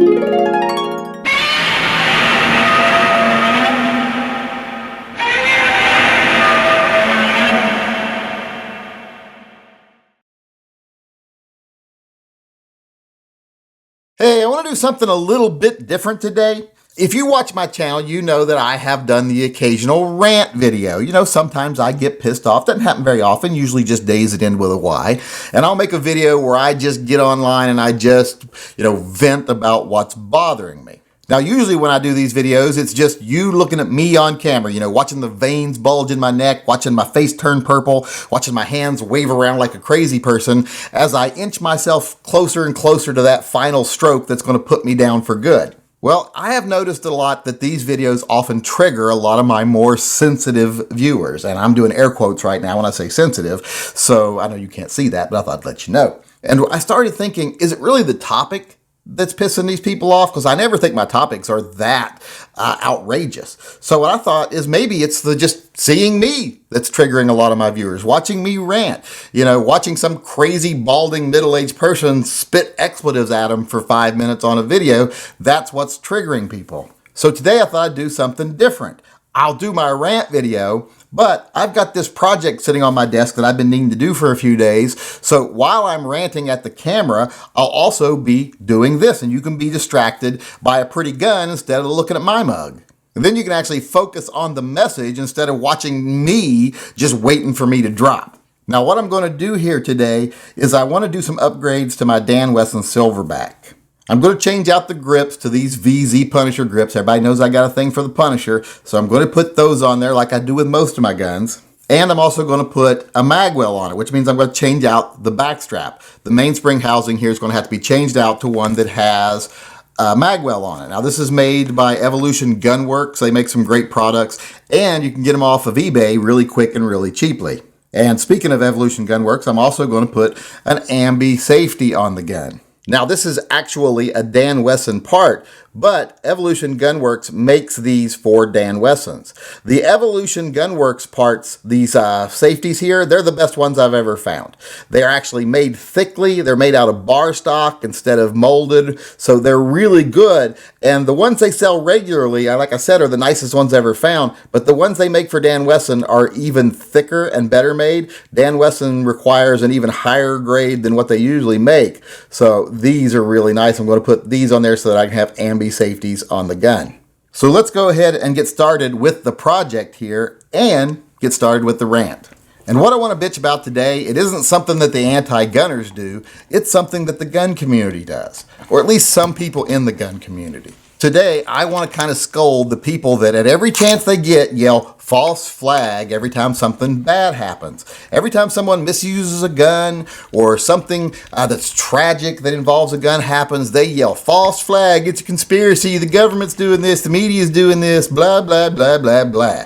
Hey, I want to do something a little bit different today. If you watch my channel, you know that I have done the occasional rant video. You know, sometimes I get pissed off. Doesn't happen very often, usually just days that end with a Y. And I'll make a video where I just get online and I just, vent about what's bothering me. Now, usually when I do these videos, it's just you looking at me on camera, watching the veins bulge in my neck, watching my face turn purple, watching my hands wave around like a crazy person as I inch myself closer and closer to that final stroke that's going to put me down for good. Well, I have noticed a lot that these videos often trigger a lot of my more sensitive viewers. And I'm doing air quotes right now when I say sensitive, so I know you can't see that, but I thought I'd let you know. And I started thinking, is it really the topic that's pissing these people off? Because I never think my topics are that outrageous. So what I thought is maybe it's the just seeing me that's triggering a lot of my viewers, watching me rant, watching some crazy balding middle-aged person spit expletives at them for 5 minutes on a video. That's what's triggering people. So today I thought I'd do something different. I'll do my rant video, but I've got this project sitting on my desk that I've been needing to do for a few days. So while I'm ranting at the camera, I'll also be doing this, and you can be distracted by a pretty gun instead of looking at my mug. And then you can actually focus on the message instead of watching me just waiting for me to drop. Now, what I'm going to do here today is I want to do some upgrades to my Dan Wesson Silverback. I'm going to change out the grips to these VZ Punisher grips. Everybody knows I got a thing for the Punisher, so I'm going to put those on there like I do with most of my guns. And I'm also going to put a magwell on it, which means I'm going to change out the back strap. The mainspring housing here is going to have to be changed out to one that has a magwell on it. Now, this is made by Evolution Gunworks. They make some great products, and you can get them off of eBay really quick and really cheaply. And speaking of Evolution Gunworks, I'm also going to put an ambi-safety on the gun. Now, this is actually a Dan Wesson part, but Evolution Gunworks makes these for Dan Wessons. The Evolution Gunworks parts, these safeties here, they're the best ones I've ever found. They're actually made thickly. They're made out of bar stock instead of molded, so they're really good. And the ones they sell regularly, like I said, are the nicest ones ever found, but the ones they make for Dan Wesson are even thicker and better made. Dan Wesson requires an even higher grade than what they usually make, so these are really nice. I'm going to put these on there so that I can have ambi-safeties on the gun. So let's go ahead and get started with the project here and get started with the rant. And what I want to bitch about today, it isn't something that the anti-gunners do, it's something that the gun community does, or at least some people in the gun community. Today, I want to kind of scold the people that at every chance they get yell false flag every time something bad happens. Every time someone misuses a gun or something that's tragic that involves a gun happens, they yell false flag, it's a conspiracy, the government's doing this, the media's doing this, blah, blah, blah, blah, blah.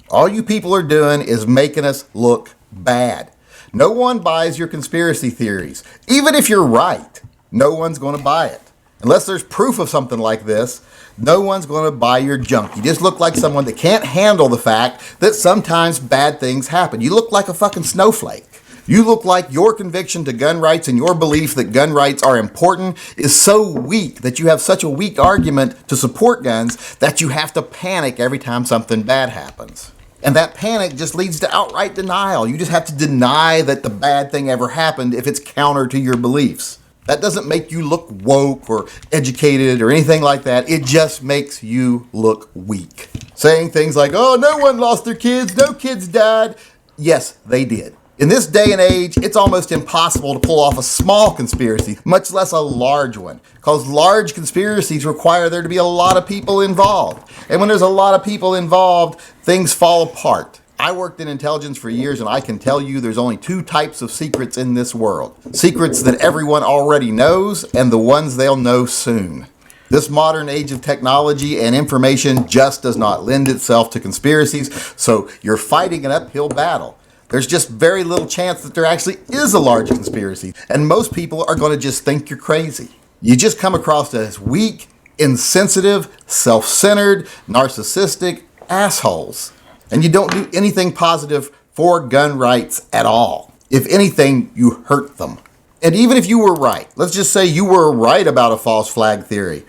All you people are doing is making us look bad. No one buys your conspiracy theories. Even if you're right, no one's going to buy it. Unless there's proof of something like this, no one's going to buy your junk. You just look like someone that can't handle the fact that sometimes bad things happen. You look like a fucking snowflake. You look like your conviction to gun rights and your belief that gun rights are important is so weak that you have such a weak argument to support guns that you have to panic every time something bad happens. And that panic just leads to outright denial. You just have to deny that the bad thing ever happened if it's counter to your beliefs. That doesn't make you look woke or educated or anything like that. It just makes you look weak. Saying things like, oh, no one lost their kids, no kids died. Yes, they did. In this day and age, it's almost impossible to pull off a small conspiracy, much less a large one, because large conspiracies require there to be a lot of people involved. And when there's a lot of people involved, things fall apart. I worked in intelligence for years, and I can tell you there's only two types of secrets in this world. Secrets that everyone already knows, and the ones they'll know soon. This modern age of technology and information just does not lend itself to conspiracies, so you're fighting an uphill battle. There's just very little chance that there actually is a large conspiracy, and most people are going to just think you're crazy. You just come across as weak, insensitive, self-centered, narcissistic assholes. And you don't do anything positive for gun rights at all. If anything, you hurt them. And even if you were right, let's just say you were right about a false flag theory.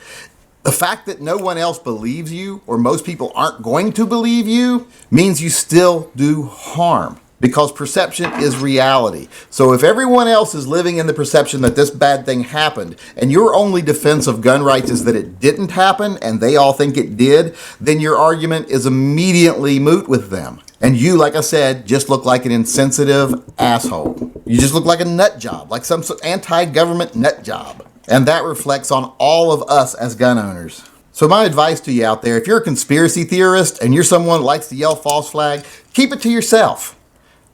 The fact that no one else believes you, or most people aren't going to believe you, means you still do harm. Because perception is reality. So if everyone else is living in the perception that this bad thing happened, and your only defense of gun rights is that it didn't happen, and they all think it did, then your argument is immediately moot with them. And you, like I said, just look like an insensitive asshole. You just look like a nut job, like some anti-government nut job. And that reflects on all of us as gun owners. So my advice to you out there, if you're a conspiracy theorist and you're someone who likes to yell false flag, keep it to yourself.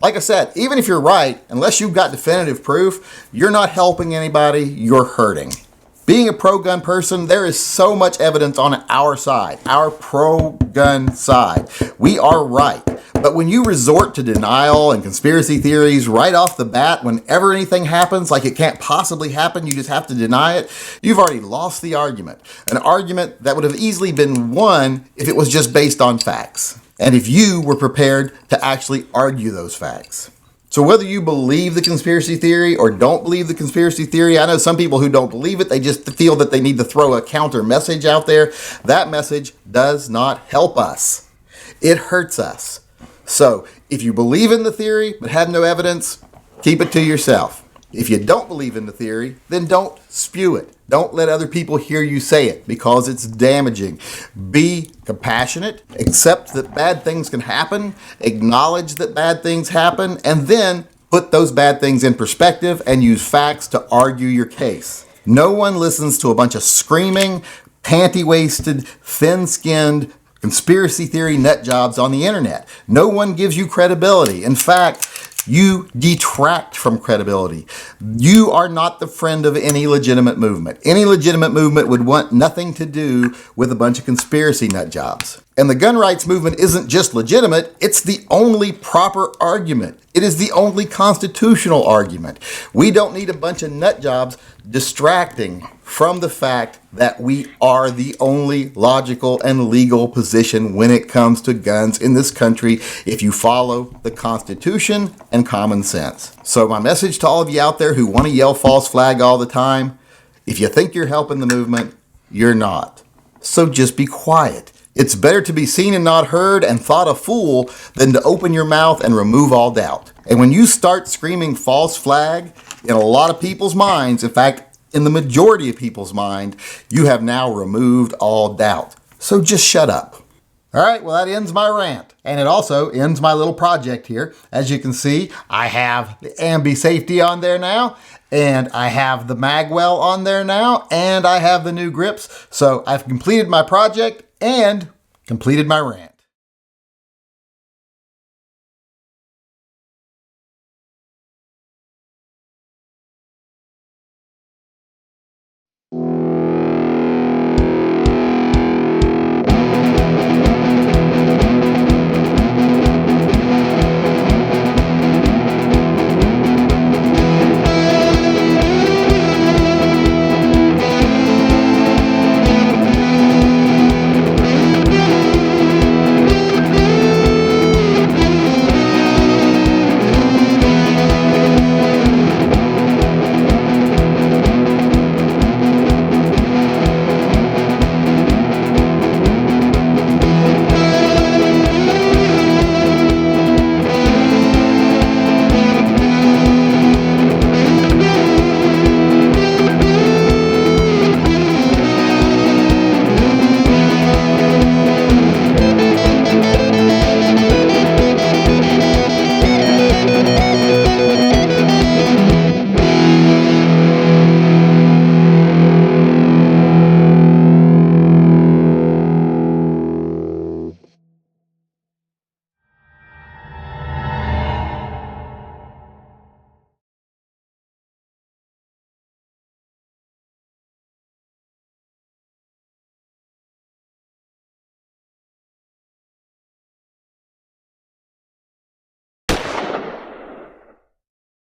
Like I said, even if you're right, unless you've got definitive proof, you're not helping anybody, you're hurting. Being a pro-gun person, there is so much evidence on our side, our pro-gun side. We are right. But when you resort to denial and conspiracy theories right off the bat, whenever anything happens, like it can't possibly happen, you just have to deny it, you've already lost the argument. An argument that would have easily been won if it was just based on facts. And if you were prepared to actually argue those facts. So whether you believe the conspiracy theory or don't believe the conspiracy theory, I know some people who don't believe it, they just feel that they need to throw a counter message out there. That message does not help us. It hurts us. So if you believe in the theory but have no evidence, keep it to yourself. If you don't believe in the theory, then don't spew it. Don't let other people hear you say it because it's damaging. Be compassionate, accept that bad things can happen, acknowledge that bad things happen, and then put those bad things in perspective and use facts to argue your case. No one listens to a bunch of screaming, panty-waisted, thin-skinned, conspiracy theory nut jobs on the internet. No one gives you credibility. In fact, you detract from credibility. You are not the friend of any legitimate movement. Any legitimate movement would want nothing to do with a bunch of conspiracy nut jobs. And the gun rights movement isn't just legitimate, it's the only proper argument. It is the only constitutional argument. We don't need a bunch of nut jobs distracting from the fact that we are the only logical and legal position when it comes to guns in this country if you follow the Constitution and common sense. So my message to all of you out there who want to yell false flag all the time, if you think you're helping the movement, you're not. So just be quiet. It's better to be seen and not heard and thought a fool than to open your mouth and remove all doubt. And when you start screaming false flag, in a lot of people's minds, in fact, in the majority of people's mind, you have now removed all doubt. So just shut up. All right, well, that ends my rant. And it also ends my little project here. As you can see, I have the ambi-safety on there now, and I have the magwell on there now, and I have the new grips. So I've completed my project and completed my rant.